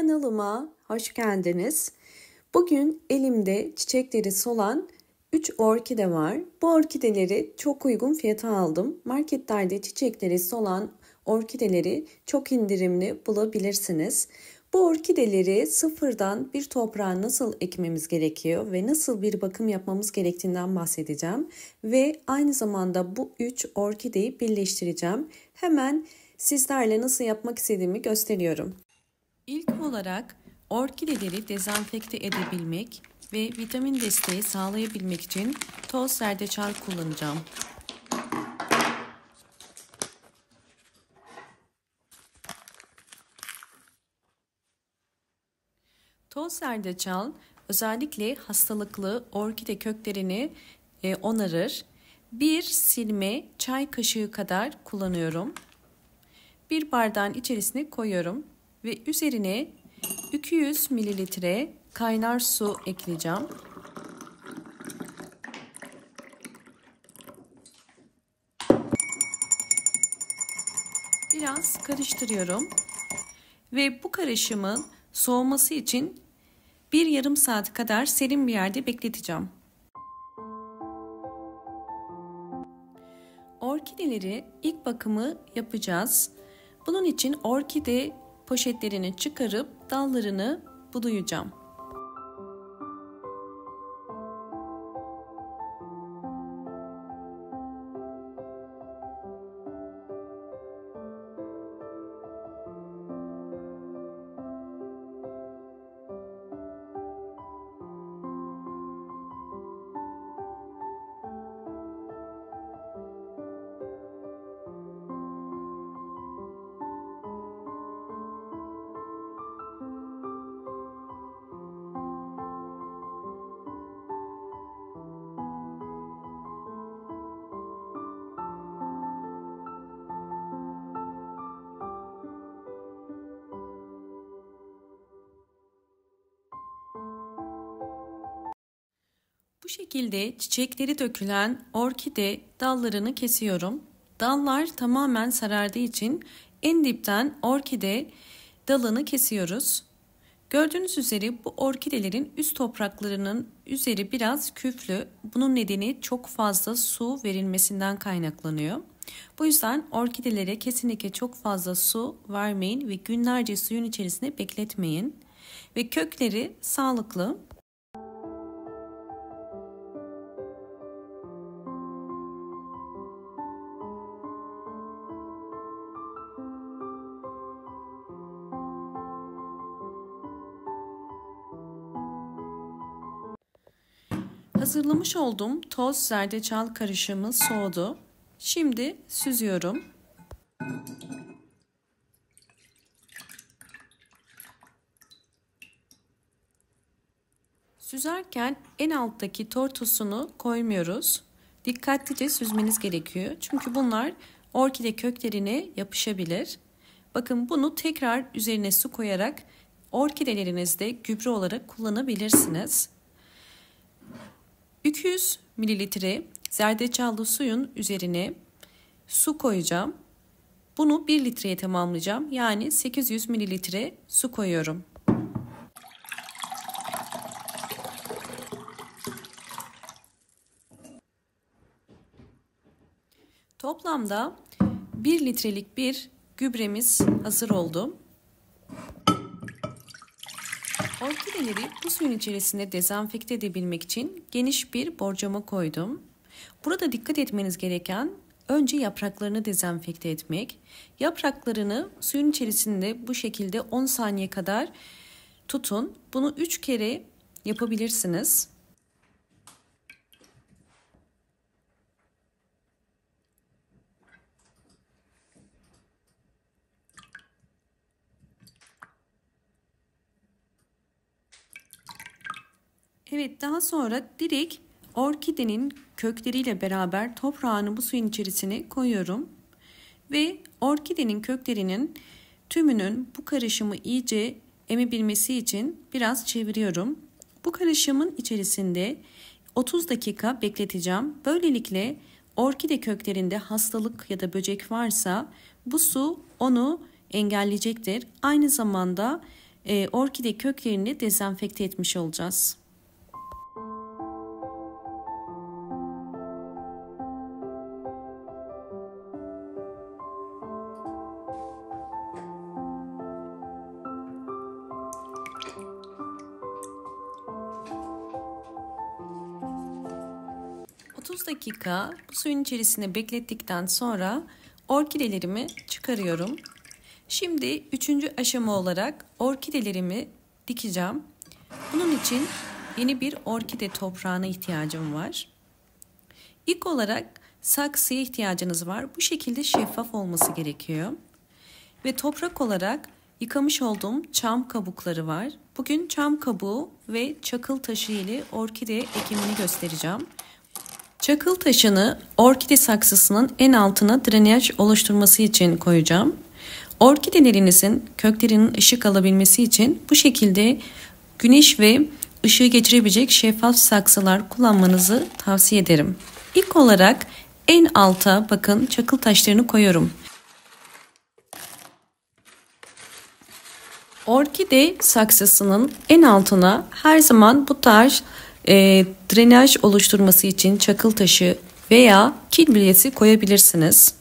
Kanalıma hoş geldiniz. Bugün elimde çiçekleri solan 3 orkide var. Bu orkideleri çok uygun fiyata aldım. Marketlerde çiçekleri solan orkideleri çok indirimli bulabilirsiniz. Bu orkideleri sıfırdan bir toprağa nasıl ekmemiz gerekiyor ve nasıl bir bakım yapmamız gerektiğinden bahsedeceğim. Ve aynı zamanda bu 3 orkideyi birleştireceğim. Hemen sizlerle nasıl yapmak istediğimi gösteriyorum. İlk olarak orkideleri dezenfekte edebilmek ve vitamin desteği sağlayabilmek için toz zerdeçal kullanacağım. Toz zerdeçal özellikle hastalıklı orkide köklerini onarır. Bir silme çay kaşığı kadar kullanıyorum. Bir bardağın içerisine koyuyorum ve üzerine 200 mililitre kaynar su ekleyeceğim. Biraz karıştırıyorum ve bu karışımın soğuması için bir yarım saat kadar serin bir yerde bekleteceğim. Orkideleri ilk bakımı yapacağız. Bunun için orkide poşetlerini çıkarıp dallarını budayacağım. Bu şekilde çiçekleri dökülen orkide dallarını kesiyorum. Dallar tamamen sarardığı için en dipten orkide dalını kesiyoruz. Gördüğünüz üzere bu orkidelerin üst topraklarının üzeri biraz küflü. Bunun nedeni çok fazla su verilmesinden kaynaklanıyor. Bu yüzden orkidelere kesinlikle çok fazla su vermeyin ve günlerce suyun içerisinde bekletmeyin. Ve kökleri sağlıklı. Hazırlamış olduğum toz zerdeçal karışımı soğudu. Şimdi süzüyorum. Süzerken en alttaki tortusunu koymuyoruz. Dikkatlice süzmeniz gerekiyor. Çünkü bunlar orkide köklerine yapışabilir. Bakın bunu tekrar üzerine su koyarak orkidelerinizde gübre olarak kullanabilirsiniz. 200 mililitre zerdeçallı suyun üzerine su koyacağım. Bunu 1 litreye tamamlayacağım. Yani 800 mililitre su koyuyorum. Toplamda 1 litrelik bir gübremiz hazır oldu. Orkideleri bu suyun içerisinde dezenfekte edebilmek için geniş bir borcama koydum. Burada dikkat etmeniz gereken önce yapraklarını dezenfekte etmek. Yapraklarını suyun içerisinde bu şekilde 10 saniye kadar tutun. Bunu 3 kere yapabilirsiniz. Evet, daha sonra direkt orkidenin kökleriyle beraber toprağını bu suyun içerisine koyuyorum. Ve orkidenin köklerinin tümünün bu karışımı iyice emebilmesi için biraz çeviriyorum. Bu karışımın içerisinde 30 dakika bekleteceğim. Böylelikle orkide köklerinde hastalık ya da böcek varsa bu su onu engelleyecektir. Aynı zamanda orkide köklerini dezenfekte etmiş olacağız. ...30 dakika bu suyun içerisinde beklettikten sonra orkidelerimi çıkarıyorum. Şimdi 3. aşama olarak orkidelerimi dikeceğim. Bunun için yeni bir orkide toprağına ihtiyacım var. İlk olarak saksıya ihtiyacınız var. Bu şekilde şeffaf olması gerekiyor. Ve toprak olarak yıkamış olduğum çam kabukları var. Bugün çam kabuğu ve çakıl taşı ile orkide ekimini göstereceğim. Çakıl taşını orkide saksısının en altına drenaj oluşturması için koyacağım. Orkidelerinizin köklerinin ışık alabilmesi için bu şekilde güneş ve ışığı geçirebilecek şeffaf saksılar kullanmanızı tavsiye ederim. İlk olarak en alta bakın çakıl taşlarını koyuyorum. Orkide saksısının en altına her zaman bu tarz drenaj oluşturması için çakıl taşı veya kil bilyesi koyabilirsiniz.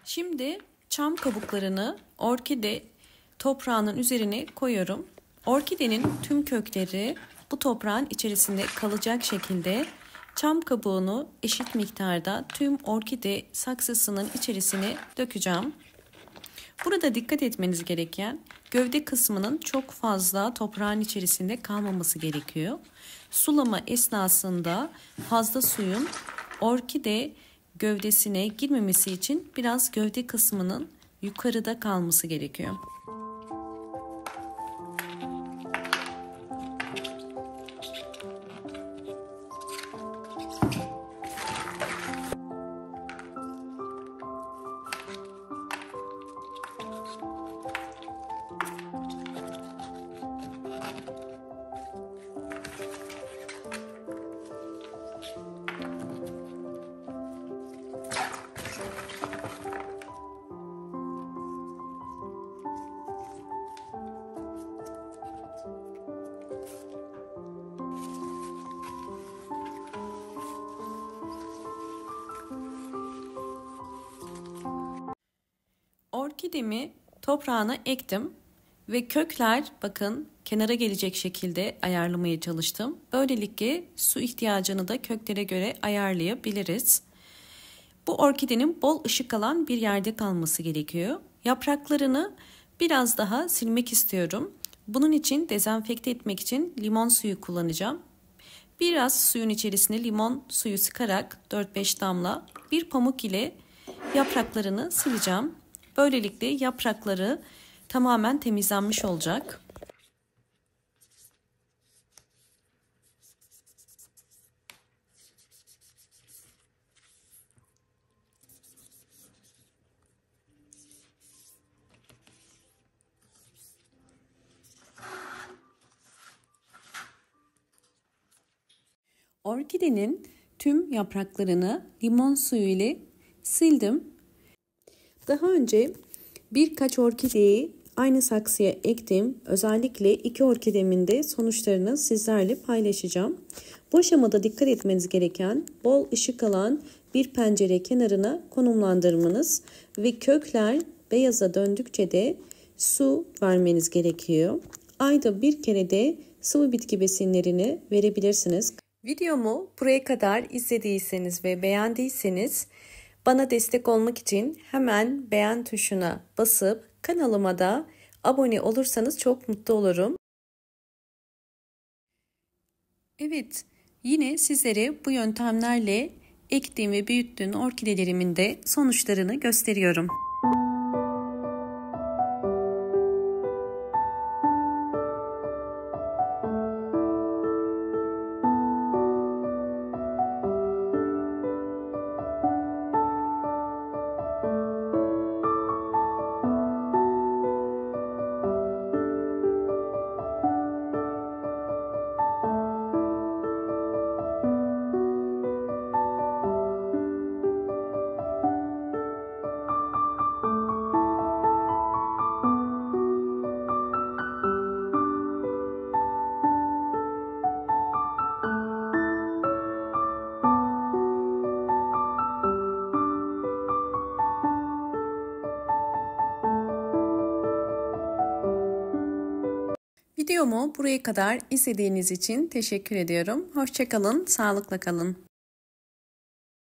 Şimdi çam kabuklarını orkide toprağının üzerine koyuyorum. Orkidenin tüm kökleri bu toprağın içerisinde kalacak şekilde çam kabuğunu eşit miktarda tüm orkide saksısının içerisine dökeceğim. Burada dikkat etmeniz gereken gövde kısmının çok fazla toprağın içerisinde kalmaması gerekiyor. Sulama esnasında fazla suyun orkide gövdesine girmemesi için biraz gövde kısmının yukarıda kalması gerekiyor. Orkidemi toprağına ektim ve kökler bakın kenara gelecek şekilde ayarlamaya çalıştım. Böylelikle su ihtiyacını da köklere göre ayarlayabiliriz. Bu orkidenin bol ışık alan bir yerde kalması gerekiyor. Yapraklarını biraz daha silmek istiyorum. Bunun için dezenfekte etmek için limon suyu kullanacağım. Biraz suyun içerisine limon suyu sıkarak 4-5 damla bir pamuk ile yapraklarını sileceğim. Böylelikle yaprakları tamamen temizlenmiş olacak. Orkidenin tüm yapraklarını limon suyu ile sildim. Daha önce birkaç orkideyi aynı saksıya ektim. Özellikle 2 orkidemin de sonuçlarını sizlerle paylaşacağım. Bu aşamada dikkat etmeniz gereken bol ışık alan bir pencere kenarına konumlandırmanız ve kökler beyaza döndükçe de su vermeniz gerekiyor. Ayda bir kere de sıvı bitki besinlerini verebilirsiniz. Videomu buraya kadar izlediyseniz ve beğendiyseniz bana destek olmak için hemen beğen tuşuna basıp kanalıma da abone olursanız çok mutlu olurum. Evet, yine sizlere bu yöntemlerle ektiğim ve büyüttüğüm orkidelerimin de sonuçlarını gösteriyorum. Videomu buraya kadar izlediğiniz için teşekkür ediyorum. Hoşça kalın, sağlıkla kalın.